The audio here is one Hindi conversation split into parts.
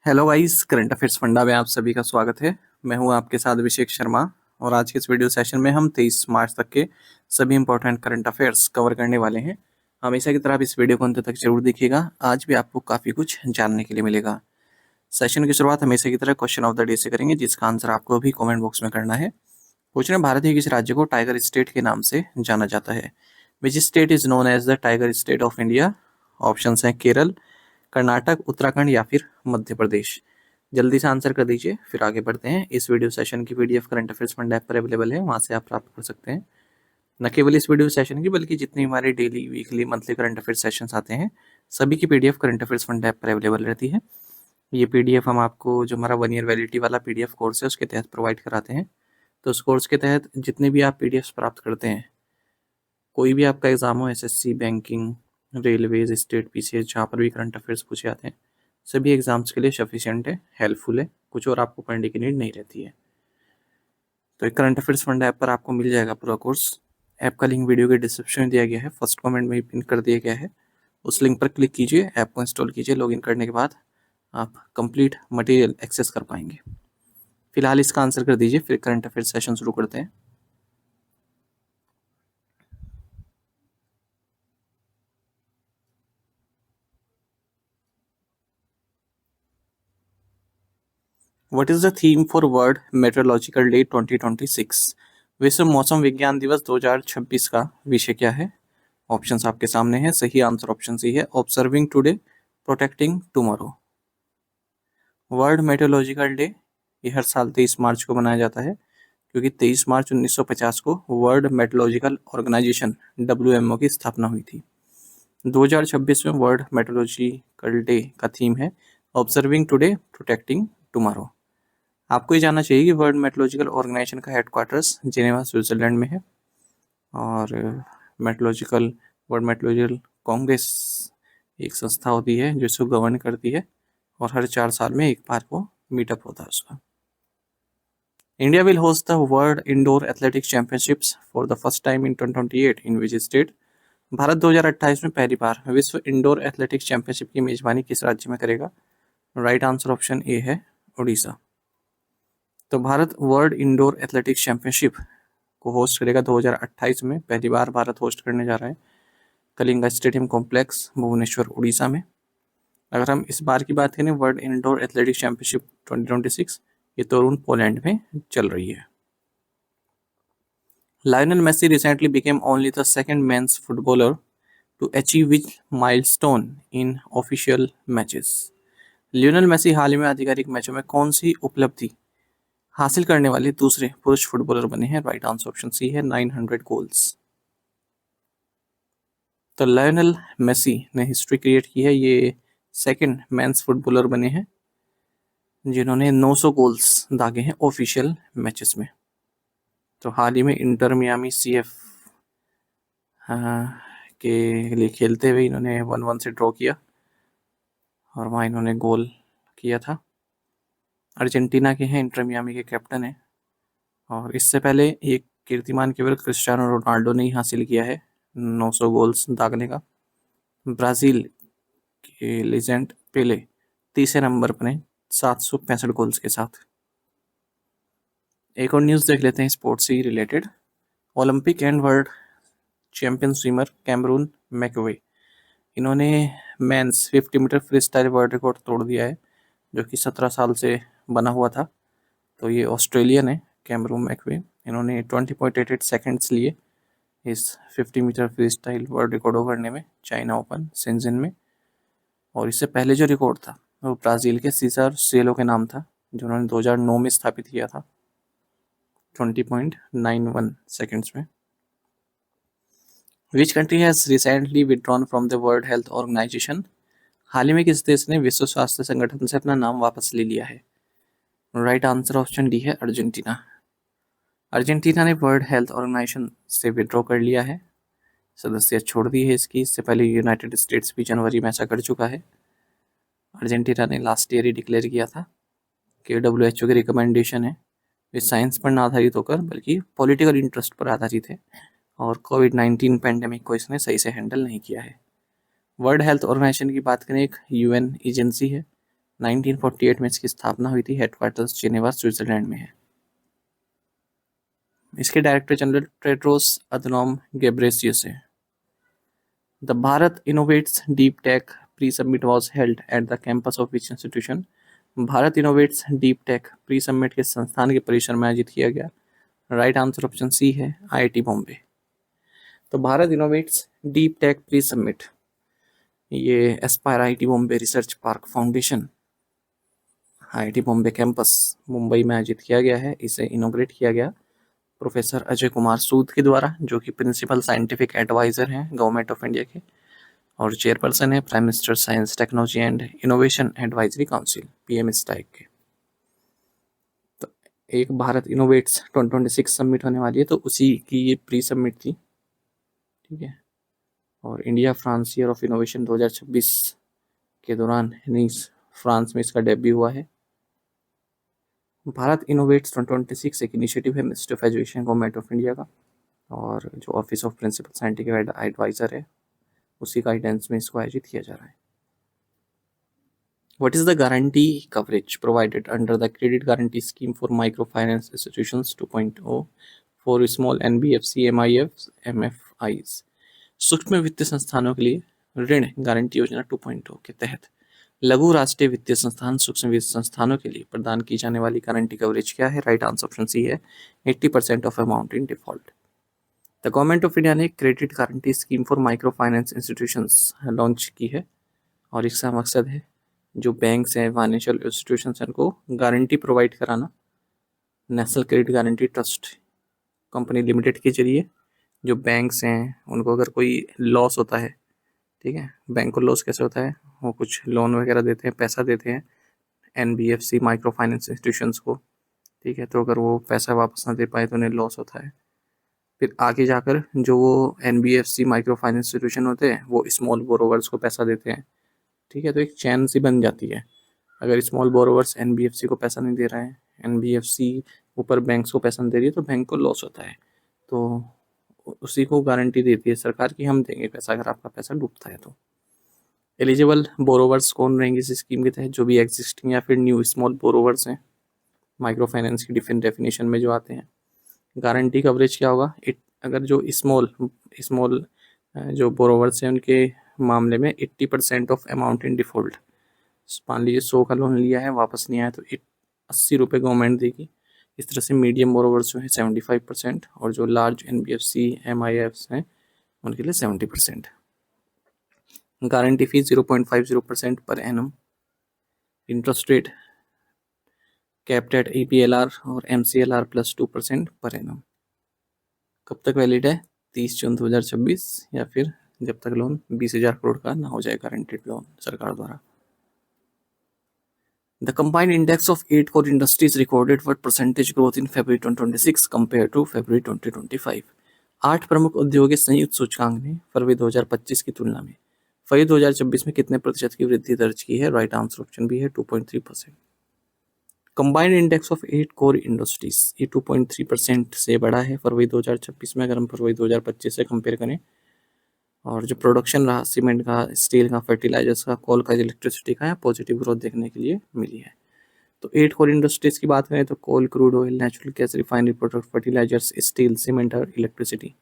Hello guys, current affairs funda में आप सभी का स्वागत है। मैं हूं आपके साथ अभिषेक शर्मा और आज के इस वीडियो सेशन में हम 23 मार्च तक के सभी इंपॉर्टेंट करंट अफेयर्स कवर करने वाले हैं। हमेशा की तरह आप इस वीडियो को अंत तक जरूर देखिएगा, आज भी आपको काफ़ी कुछ जानने के लिए मिलेगा। सेशन की शुरुआत हमेशा की तरह क्वेश्चन ऑफ द डे से करेंगे, जिसका आंसर आपको भी कॉमेंट बॉक्स में करना है। क्वेश्चन है, भारत के किस राज्य को टाइगर स्टेट के नाम से जाना जाता है? Which state is known as the tiger state of India? Option हैं केरल, कर्नाटक, उत्तराखंड या फिर मध्य प्रदेश। जल्दी से आंसर कर दीजिए, फिर आगे बढ़ते हैं। इस वीडियो सेशन की PDF current affairs fund app पर अवेलेबल है, वहां से आप प्राप्त कर सकते हैं। न केवल इस वीडियो सेशन की बल्कि जितनी हमारे daily, weekly, monthly current affairs sessions आते हैं, सभी की PDF current affairs fund app पर अवेलेबल रहती है। ये पीडीएफ हम आपको, जो हमारा 1 ईयर वैलिडिटी वाला पीडीएफ कोर्स है, उसके तहत प्रोवाइड कराते हैं। तो उस कोर्स के तहत जितने भी आप पीडीएफ प्राप्त करते हैं, कोई भी आपका एग्जाम हो, SSC, banking, railways, state, PCS, जहाँ पर भी करंट अफेयर्स पूछे जाते हैं, सभी एग्जाम्स के लिए सफिशिएंट है, हेल्पफुल है, कुछ और आपको पढ़ने की नीड नहीं रहती है। तो एक करंट अफेयर्स फंड ऐप पर आपको मिल जाएगा पूरा कोर्स। ऐप का लिंक वीडियो के डिस्क्रिप्शन में दिया गया है, फर्स्ट कमेंट में पिन कर दिया गया है। उस लिंक पर क्लिक कीजिए, ऐप को इंस्टॉल कीजिए। लॉगिन करने के बाद आप कंप्लीट मटेरियल एक्सेस कर पाएंगे। फिलहाल इसका आंसर कर दीजिए, फिर करंट अफेयर्स सेशन शुरू करते हैं। What is the theme for world meteorological day 2026? विश्व मौसम विज्ञान दिवस 2026 का विषय क्या है? ऑप्शंस आपके सामने हैं। सही आंसर ऑप्शन सी है, observing today, protecting tomorrow. World meteorological day ये हर साल 23 मार्च को मनाया जाता है, क्योंकि 23 मार्च 1950 को वर्ल्ड मेट्रोलॉजिकल ऑर्गेनाइजेशन WMO की स्थापना हुई थी। 2026 में वर्ल्ड मेट्रोलॉजिकल डे का थीम है ऑब्जर्विंग टुडे, प्रोटेक्टिंग टुमारो। आपको ये जानना चाहिए कि वर्ल्ड मेट्रोलॉजिकल ऑर्गेनाइजेशन का हेडक्वार्टर्स जिनेवा, स्विट्जरलैंड में है। और मेट्रोलॉजिकल वर्ल्ड मेट्रोलॉजिकल कांग्रेस एक संस्था होती है जो इसको गवर्न करती है, और हर 4 साल में एक बार वो मीटअप होता है उसका। India will host the world indoor athletics championships for the first time in 2028 in which state? Bharat 2028 में पहली बार विश्व इंडोर एथलेटिक्स चैंपियनशिप की मेजबानी किस राज्य में करेगा? राइट आंसर ऑप्शन ए है, उड़ीसा। तो Bharat world indoor athletics championship को होस्ट करेगा 2028 में, पहली बार भारत होस्ट करने जा रहा है, कलिंगा स्टेडियम कॉम्प्लेक्स, भुवनेश्वर, उड़ीसा में। अगर हम इस बार की बात करें, वर्ल्ड इंडोर एथलेटिक्स चैंपियनशिप 2026, ये तोरून, पोलैंड में चल रही है। Lionel Messi recently became only the second men's footballer to achieve which milestone in official matches? Lionel Messi हाल ही में आधिकारिक मैचों में कौन सी उपलब्धि हासिल करने वाले दूसरे पुरुष फुटबॉलर बने हैं? राइट आंसर ऑप्शन सी है, 900 गोल्स। तो लायनल मेसी ने हिस्ट्री क्रिएट की है, ये सेकंड मेंस फुटबॉलर बने हैं जिन्होंने 900 गोल्स दागे हैं ऑफिशियल मैचेस में। तो हाल ही में इंटर मियामी CF के लिए खेलते हुए इन्होंने 1-1 से ड्रॉ किया, और वहाँ इन्होंने गोल किया था। अर्जेंटीना के हैं, इंटर मियामी के कैप्टन हैं, और इससे पहले ये कीर्तिमान केवल क्रिस्टियानो रोनाल्डो ने ही हासिल किया है 900 गोल्स दागने का। ब्राज़ील के लेजेंड पेले तीसरे नंबर पर हैं 765 गोल्स के साथ। एक और न्यूज़ देख लेते हैं स्पोर्ट्स से related. Olympic and world champion swimmer Cameron McEvoy, इन्होंने men's 50 metre free style world record तोड़ दिया है, जो कि 17 साल से बना हुआ था। तो ये ऑस्ट्रेलियन है, कैमरून मैकवे। इन्होंने 20.88 सेकेंड्स लिए इस 50 metre free style world record को करने में, चाइना ओपन शेंजन में। और इससे पहले जो रिकॉर्ड था वो ब्राज़ील के सीजर सेलो के नाम था, जो उन्होंने 2009 में स्थापित किया था 20.91 सेकेंड्स में। Which country has recently withdrawn from the World Health Organization? हाल ही में किस देश ने विश्व स्वास्थ्य संगठन से अपना नाम वापस ले लिया है? राइट आंसर ऑप्शन डी है, अर्जेंटीना। अर्जेंटीना ने वर्ल्ड हेल्थ ऑर्गेनाइजेशन से विड्रॉ कर लिया है, सदस्यता छोड़ दी है इसकी। इससे पहले यूनाइटेड स्टेट्स भी जनवरी में ऐसा कर चुका है। अर्जेंटीना ने लास्ट ईयर ही डिक्लेयर किया था कि WHO की रिकमेंडेशन है, वे साइंस पर ना आधारित होकर बल्कि पॉलिटिकल इंटरेस्ट पर आधारित है, और कोविड-19 पैंडेमिक को इसने सही से हैंडल नहीं किया है। वर्ल्ड हेल्थ ऑर्गेनाइजेशन की बात करें, एक UN एजेंसी है 1948 में इसकी स्थापना हुई थी। हेडक्वार्टर्स जिनेवा स्विट्जरलैंड में है। इसके director general Tedros Adhanom Ghebreyesus है। The Bharat innovates deep tech pre submit was held at the campus of which institution. Bharat innovates deep tech pre submit के संस्थान के परिसर में आयोजित किया गया। राइट आंसर ऑप्शन सी है, IIT बॉम्बे। तो Bharat innovates deep tech pre submit ये aspire IIT Bombay research park foundation IIT Bombay campus Mumbai में आयोजित किया गया है। इसे इनोग्रेट किया गया प्रोफेसर अजय कुमार सूद के द्वारा, जो कि प्रिंसिपल साइंटिफिक एडवाइजर हैं गवर्नमेंट ऑफ इंडिया के, और चेयरपर्सन है prime minister science technology and innovation advisory council, PM इस टाइप के। तो एक भारत इनोवेट्स 2026 सबमिट होने वाली है, तो उसी की ये प्री सबमिट थी, ठीक है। और India France year of innovation 2026 के दौरान नीस फ्रांस में इसका डेब्यू हुआ है। भारत इनोवेट्स 2026 एक इनिशिएटिव है ministry of education government of India का, और जो office of principal scientific adviser है उसी गाइडेंस में इसको आयोजित किया जा रहा है। What is the guarantee coverage provided under the Credit Guarantee Scheme for Microfinance Institutions 2.0 for small NBFC, MIFs, MFIs? सूक्ष्म वित्तीय संस्थानों के लिए ऋण गारंटी योजना 2.0 के तहत लघु राष्ट्रीय वित्तीय संस्थान सूक्ष्म वित्त संस्थानों के लिए प्रदान की जाने वाली गारंटी कवरेज क्या है? राइट आंसर ऑप्शन सी है, 80% of amount in default. The government of India ने credit guarantee scheme for micro finance institutions launch की है, और इसका मकसद है जो बैंक्स हैं, फाइनेंशियल इंस्टीट्यूशंस हैं, उनको गारंटी प्रोवाइड कराना। National credit guarantee trust company limited के जरिए जो बैंक्स हैं उनको अगर कोई लॉस होता है, ठीक है, बैंक को लॉस कैसे होता है, वो कुछ लोन वगैरह देते हैं, पैसा देते हैं NBFC माइक्रो फाइनेंस इंस्टीट्यूशंस को, ठीक है, तो अगर वो पैसा वापस ना दे पाए तो उन्हें लॉस होता है। फिर आगे जाकर जो वो NBFC माइक्रो फाइनेंस इंस्टीट्यूशन होते हैं वो स्मॉल बोरोवर्स को पैसा देते हैं, ठीक है, तो एक चैन सी बन जाती है। अगर स्मॉल बोरोवर्स NBFC को पैसा नहीं दे रहा है, NBFC ऊपर बैंक्स को पैसा नहीं दे रही है, तो बैंक को लॉस होता है, तो उसी को गारंटी देती है सरकार की हम देंगे पैसा अगर आपका पैसा डूबता है तो। एलिजिबल बोरोवर्स कौन रहेंगे इस स्कीम के तहत? जो भी एग्जिस्टिंग या फिर न्यू स्मॉल बोरोवर्स हैं माइक्रो फाइनेंस की डिफरेंट डेफिनेशन में जो आते हैं। गारंटी कवरेज क्या होगा? अगर जो स्मॉल जो बोरोवर्स हैं उनके मामले में 80% ऑफ अमाउंट इन डिफॉल्ट, मान लीजिए 100 का लोन लिया है, वापस नहीं आया तो 80 रुपये गवर्नमेंट देगी। इस तरह से मीडियम बोरोवर्स जो है 75%, और जो लार्ज NBFC MIFs हैं उनके लिए 70%। Guarantee fees 0.50% per annum. Interest rate capped at EPLR और MCLR प्लस 2% पर एनम। कब तक वैलिड है? 30 जून 2026, या फिर जब तक लोन 20,000 करोड़ का ना हो जाए गारंटेड लोन सरकार द्वारा। The combined index of 8 core industries recorded what percentage growth in February 2026 compared to February 2025? 8 प्रमुख उद्योगों के संयुक्त सूचकांक ने फरवरी 2025 की तुलना में फरवरी 2026 में कितने प्रतिशत की वृद्धि दर्ज की है? राइट आंसर ऑप्शन भी है 2.3%। Combined index of 8 core industries ये 2.3% से बढ़ा है फरवरी 2026 में, अगर हम फरवरी 2025 से कंपेयर करें। और जो प्रोडक्शन रहा सीमेंट का, स्टील का, फर्टिलाइजर्स का, कोल का, इलेक्ट्रिसिटी का, यहाँ पॉजिटिव ग्रोथ देखने के लिए मिली है। तो 8 कोर इंडस्ट्रीज की बात करें तो coal, crude oil, natural gas, refinery product, fertilizers, steel, cement और इलेक्ट्रिसिटी,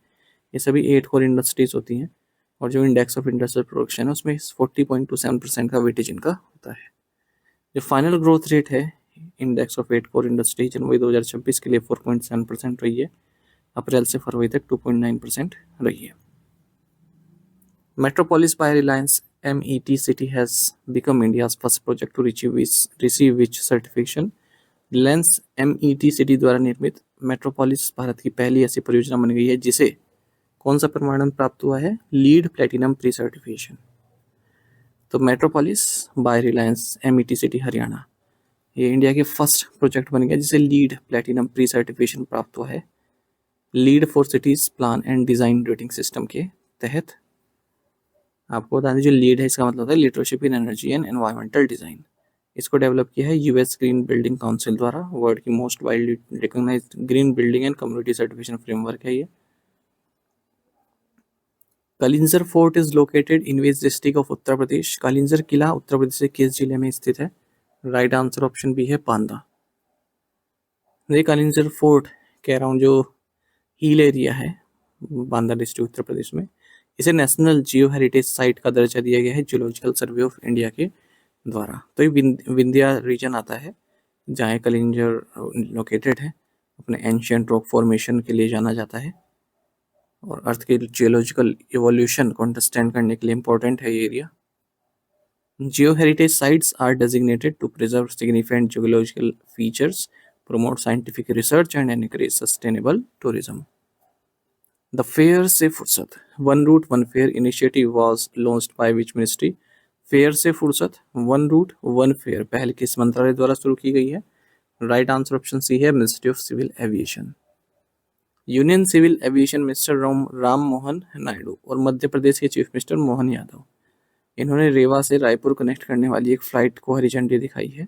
ये सभी 8 कोर इंडस्ट्रीज होती हैं। और जो इंडेक्स ऑफ इंडस्ट्रियल प्रोडक्शन है उसमें 40.27% का वेटेज इनका होता है। जो फाइनल ग्रोथ रेट है इंडेक्स ऑफ 8 कोर इंडस्ट्री जनवरी 2026 के लिए 4.7% रही है, अप्रैल से फरवरी तक 2.9% रही है। Metropolis by Reliance MET City has become India's first project to receive which certification? Reliance MET City द्वारा निर्मित मेट्रोपोलिस भारत की पहली ऐसी परियोजना बन गई है जिसे कौन सा प्रमाणन प्राप्त हुआ है? LEED platinum pre certification. तो Metropolis by Reliance MET City Haryana, ये इंडिया के फर्स्ट प्रोजेक्ट बन गया जिसे लीड प्लेटिनम प्री सर्टिफिकेशन प्राप्त हुआ है lead for cities plan and design rating system के तहत। आपको बता दें जो लीड है इसका मतलब होता है leadership in energy and environmental design. इसको डेवलप किया है US ग्रीन बिल्डिंग काउंसिल द्वारा, वर्ल्ड की most widely recognized green building and community certification framework है ये। Kalinjar fort is located in which district of Uttar Pradesh? Kalinjar किला उत्तर प्रदेश के किस जिले में स्थित है? राइट आंसर ऑप्शन बी है बांदा। ये कलिंजर फोर्ट के अराउंड जो हिल एरिया है बांदा डिस्ट्रिक्ट उत्तर प्रदेश में, इसे नेशनल जियो हेरिटेज साइट का दर्जा दिया गया है जूलॉजिकल सर्वे ऑफ इंडिया के द्वारा। तो ये विंध्या रीजन आता है जहाँ कलिंजर लोकेटेड है, अपने एंशियंट रॉक फॉर्मेशन के लिए जाना जाता है और अर्थ के जियोलॉजिकल इवोल्यूशन को अंडरस्टैंड करने के लिए इम्पोर्टेंट है ये area. Geo heritage sites are designated to preserve significant geological features, promote scientific research and encourage sustainable tourism. The Fair से फुर्सत One Route One Fair initiative was launched by which ministry? Fair से फुर्सत वन रूट वन फेयर पहल किस मंत्रालय द्वारा शुरू की गई है? राइट आंसर ऑप्शन सी है ministry of civil aviation. Union civil aviation minister Ram Mohan Naidu और मध्य प्रदेश के चीफ मिनिस्टर मोहन यादव, इन्होंने रेवा से रायपुर कनेक्ट करने वाली एक फ्लाइट को हरी झंडी दिखाई है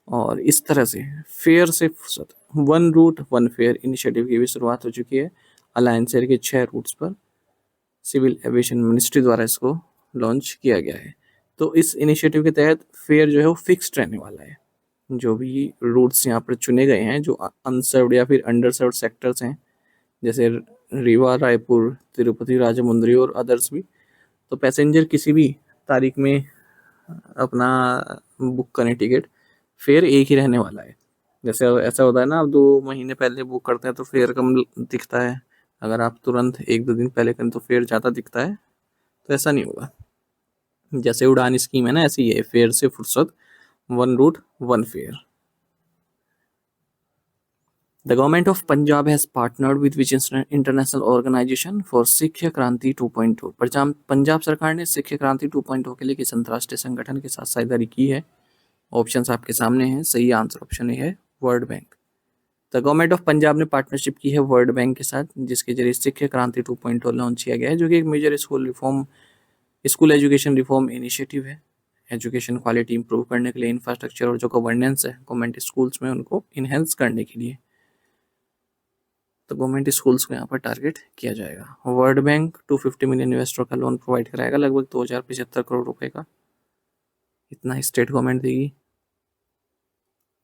और इस तरह से फेयर से फुर्सत one route one fare initiative की भी शुरुआत हो चुकी है। अलायंस एयर के 6 रूट्स पर सिविल एविएशन मिनिस्ट्री द्वारा इसको लॉन्च किया गया है। तो इस इनिशिएटिव के तहत फेयर जो है वो फिक्स्ड रहने वाला है। जो भी रूट्स यहाँ पर चुने गए हैं जो अनसर्व्ड या फिर अंडरसर्व्ड सेक्टर्स हैं, जैसे रीवा, रायपुर, तिरुपति, राजमुंद्री और अदर्स भी, तो पैसेंजर किसी भी तारीख में अपना बुक करें टिकट, फेयर एक ही रहने वाला है। जैसे ऐसा होता है ना, आप 2 महीने पहले बुक करते हैं तो फेयर कम दिखता है, अगर आप तुरंत 1-2 दिन पहले करें तो फेयर ज़्यादा दिखता है। तो ऐसा नहीं होगा। जैसे उड़ान स्कीम है ना, ऐसी है फेयर से फुर्सत one route one fare. The government of Punjab has partnered with which international organization for शिक्षा क्रांति 2.0? पंजाब सरकार ने शिक्षा क्रांति 2.0 के लिए किस अंतर्राष्ट्रीय संगठन के साथ साझेदारी की है? ऑप्शंस आपके सामने हैं। सही आंसर ऑप्शन ए है world bank. The government of Punjab ने पार्टनरशिप की है वर्ल्ड बैंक के साथ, जिसके जरिए शिक्षा क्रांति 2.0 लॉन्च किया गया है, जो कि एक major school education reform initiative है। एजुकेशन क्वालिटी इंप्रूव करने के लिए इंफ्रास्ट्रक्चर और जो गवर्नेंस है गवर्नमेंट स्कूल्स में उनको इनहेंस करने के लिए, तो गवर्नमेंट स्कूल्स को यहाँ पर टारगेट किया जाएगा। वर्ल्ड बैंक 250 मिलियन इन्वेस्टर का लोन प्रोवाइड कराएगा, लगभग 2075 करोड़ रुपए का, इतना स्टेट गवर्नमेंट देगी।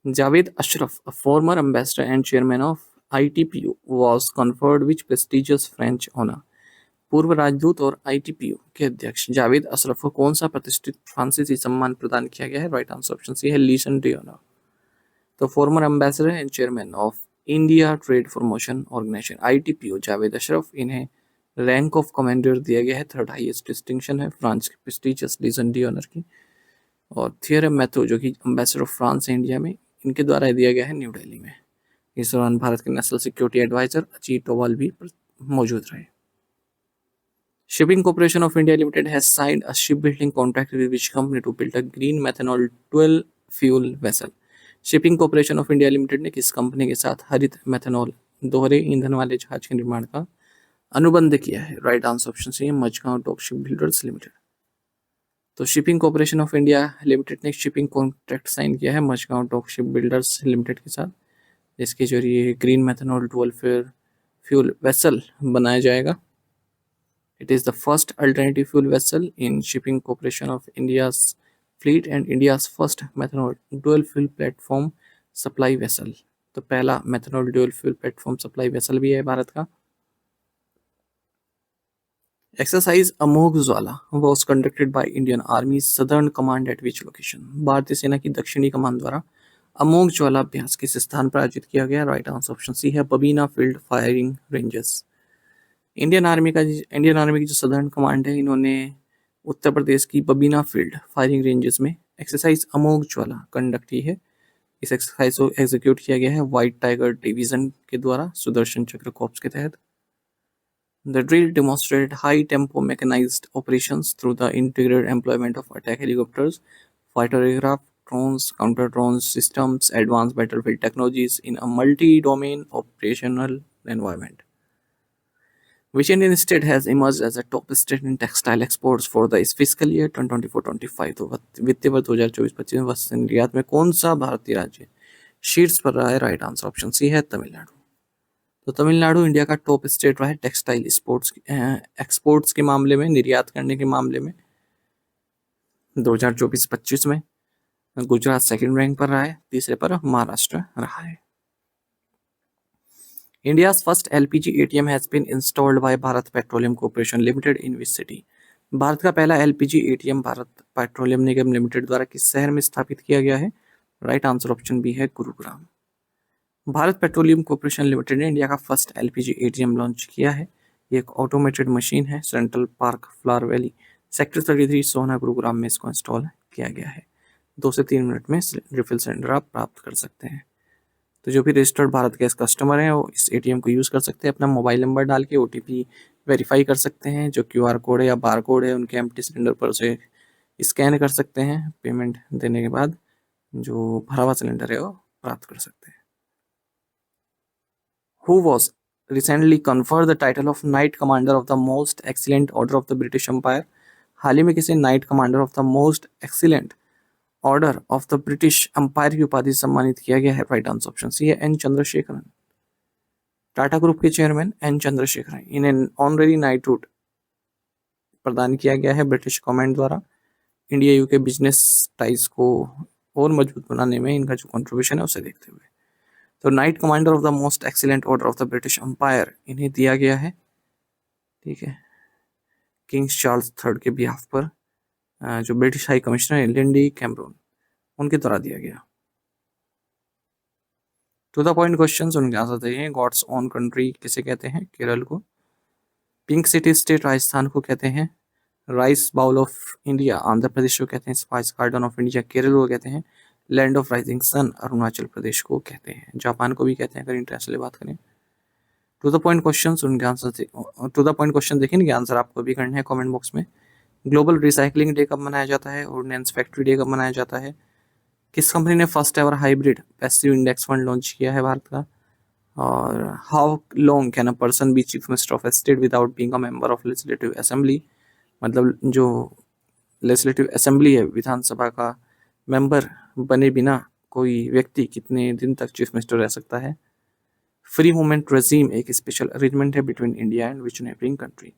Javed Ashraf, a former ambassador and chairman of ITPU, was conferred which prestigious French honor? पूर्व राजदूत और ITPU के अध्यक्ष जावेद अशरफ को कौन सा प्रतिष्ठित फ्रांसीसी सम्मान प्रदान किया गया है? राइट आंसर ऑप्शन सी है लीजन d'honneur। तो former ambassador and chairman of India trade promotion organisation ITPU Javed Ashraf, इन्हें रैंक ऑफ कमांडर दिया गया है, 3rd हाईएस्ट डिस्टिंक्शन है फ्रांस की प्रेस्टिजियस लीजन d'honneur की। और थियरम मैथ्यू जो कि एम्बेसडर ऑफ फ्रांस है इंडिया में, इनके द्वारा दिया गया है न्यू दिल्ली में। इस दौरान भारत के national security adviser Ajit Doval भी मौजूद रहे। Shipping corporation of India limited has signed a ship building contract with which company to build a green methanol dual fuel vessel? Shipping corporation of India limited ने किस कंपनी के साथ हरित मेथनॉल दोहरे ईंधन वाले जहाज के निर्माण का अनुबंध किया है? राइट आंसर ऑप्शन सी है Mazagaon dock ship builders limited. तो shipping corporation of India limited ने शिपिंग कॉन्ट्रैक्ट साइन किया है Mazagaon dock ship builders limited के साथ, जिसके जरिए green methanol dual fuel vessel बनाया जाएगा। It is the first alternative fuel vessel in shipping corporation of India's fleet and India's first methanol dual fuel platform supply vessel. तो पहला methanol dual fuel platform supply vessel भी है भारत का। Exercise Amogh Jwala was conducted by Indian Army Southern Command at which location? भारतीय सेना की दक्षिणी कमान द्वारा अमोघ ज्वाला अभ्यास किस स्थान पर आयोजित किया गया? राइट आंसर ऑप्शन सी है Babina field firing ranges. Indian army की जो सदर्न कमांड है, इन्होंने उत्तर प्रदेश की बबीना फील्ड फायरिंग रेंजेस में एक्सरसाइज अमोघ ज्वाला कंडक्ट की है। इस एक्सरसाइज को एग्जीक्यूट किया गया है व्हाइट टाइगर डिवीजन के द्वारा सुदर्शन चक्र कॉर्प्स के तहत। The drill demonstrated high-tempo mechanized operations through the integrated employment of attack helicopters, fighter aircraft, drones, counter-drone systems, advanced battlefield technologies in a multi-domain operational environment. Which Indian state has emerged as a top state in textile exports for the fiscal year 2024-25? तो वित्तीय वर्ष 2024-25 में वस्त्र निर्यात में कौन सा भारतीय राज्य शीर्ष पर रहा है? राइट आंसर ऑप्शन सी है तमिलनाडु। तो तमिलनाडु इंडिया का टॉप स्टेट रहा है टेक्सटाइल एक्सपोर्ट्स के मामले में, निर्यात करने के मामले में 2024-25 में। गुजरात सेकंड रैंक पर रहा है, तीसरे पर महाराष्ट्र रहा है। India's first LPG ATM has been installed by Bharat Petroleum Corporation Limited in which city? Bharat का पहला LPG ATM भारत पेट्रोलियम निगम लिमिटेड द्वारा किस शहर में स्थापित किया गया है? राइट आंसर ऑप्शन बी है Gurugram. Bharat petroleum corporation limited ने इंडिया का फर्स्ट LPG ATM लॉन्च किया है। ये एक ऑटोमेटेड मशीन है। Central park flower valley sector 33 सोहना गुरुग्राम में इसको इंस्टॉल किया गया है। 2 से 3 मिनट में रिफिल सिलेंडर आप प्राप्त कर सकते हैं। तो जो भी रजिस्टर्ड भारत गैस कस्टमर हैं वो इस ATM को यूज़ कर सकते हैं। अपना मोबाइल नंबर डाल के OTP वेरीफाई कर सकते हैं। जो QR कोड है या बार कोड है उनके एम्प्टी सिलेंडर पर उसे स्कैन कर सकते हैं। पेमेंट देने के बाद जो भरा हुआ सिलेंडर है वो प्राप्त कर सकते हैं। Who was recently conferred the title of Knight Commander of the Most Excellent Order of the British Empire? हाल ही में किसे knight commander of the most excellent order of the British empire की उपाधि सम्मानित किया गया है? राइट आंसर ऑप्शन सी है एन चंद्रशेखरन। टाटा ग्रुप के चेयरमैन एन चंद्रशेखरन इन्हें ऑनरेरी नाइटहुड प्रदान किया गया है ब्रिटिश गवर्नमेंट द्वारा। इंडिया यूके बिजनेस टाइज को और मजबूत बनाने में इनका जो कंट्रीब्यूशन है उसे देखते हुए तो knight commander of the most excellent order of the British empire इन्हें दिया गया है। ठीक है, किंग्स चार्ल्स थर्ड के बिहाफ पर जो ब्रिटिश हाई कमिश्नर है लिंडी कैमरून उनके द्वारा दिया गया। टू द पॉइंट क्वेश्चंस उनके आंसर दें। गॉड्स ओन कंट्री किसे कहते हैं? केरल को। पिंक सिटी स्टेट राजस्थान को कहते हैं। Rice bowl of India Andhra Pradesh को कहते हैं। Spice garden of India Kerala को कहते हैं। Land of rising sun Arunachal Pradesh को कहते हैं। जापान को भी कहते हैं अगर इंटरनेशनली बात करें। टू द पॉइंट क्वेश्चन उनके answer to the point question देखें इनके आंसर आपको भी करने हैं कमेंट बॉक्स में। ग्लोबल रिसाइकलिंग डे कब मनाया जाता है? ऑर्डिनेंस फैक्ट्री डे कब मनाया जाता है? किस कंपनी ने first ever hybrid passive index fund launch किया है भारत का? और how long can a person be chief minister of a state without being a member of legislative assembly? मतलब जो लेजिस्लेटिव असेंबली है विधानसभा का मेंबर बने बिना कोई व्यक्ति कितने दिन तक चीफ मिनिस्टर रह सकता है? फ्री मूवमेंट रेजीम एक स्पेशल अरेंजमेंट है between India and which neighbouring country?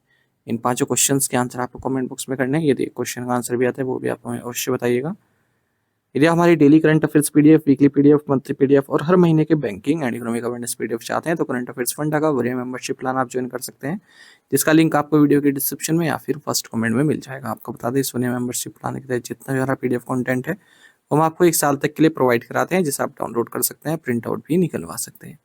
In 5 questions के आंसर आपको कमेंट बॉक्स में करने हैं। यदि क्वेश्चन का आंसर भी आता है वो भी आप हमें अवश्य बताइएगा। यदि आप हमारी daily current affairs PDF, weekly PDF, monthly PDF और हर महीने के banking and economic awareness PDF चाहते हैं तो करंट अफेयर्स फंडा का वरीय मेंबरशिप प्लान आप ज्वाइन कर सकते हैं, जिसका लिंक आपको वीडियो के डिस्क्रिप्शन में या फिर फर्स्ट कमेंट में मिल जाएगा। आपको बता दें इस वरीय मेंबरशिप प्लान के तहत जितना भी हमारा PDF कंटेंट है वो हम आपको 1 साल तक के लिए प्रोवाइड कराते हैं, जिसे आप डाउनलोड कर सकते हैं, प्रिंट आउट भी निकलवा सकते हैं।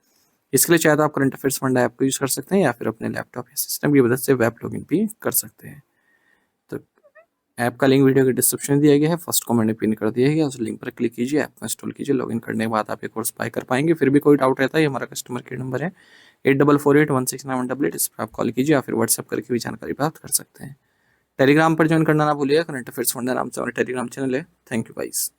इसके लिए चाहे तो आप करंट अफेयर्स फंडा ऐप को यूज़ कर सकते हैं या फिर अपने लैपटॉप या सिस्टम की मदद से वेब लॉगिन भी कर सकते हैं। तो ऐप का लिंक वीडियो के डिस्क्रिप्शन में दिया गया है, फर्स्ट कमेंट में पिन कर दिया गया, उस लिंक पर क्लिक कीजिए, ऐप को इंस्टॉल कीजिए। लॉगिन करने के बाद आप ये कोर्स बाय कर पाएंगे। फिर भी कोई डाउट रहता है हमारा कस्टमर केयर नंबर है 8448169188, इस पर आप कॉल कीजिए या फिर व्हाट्सएप करके भी जानकारी प्राप्त कर सकते हैं। टेलीग्राम पर ज्वाइन करना ना भूलिएगा, करंट अफेयर्स फंडा नाम से हमारा टेलीग्राम चैनल है। Thank you guys.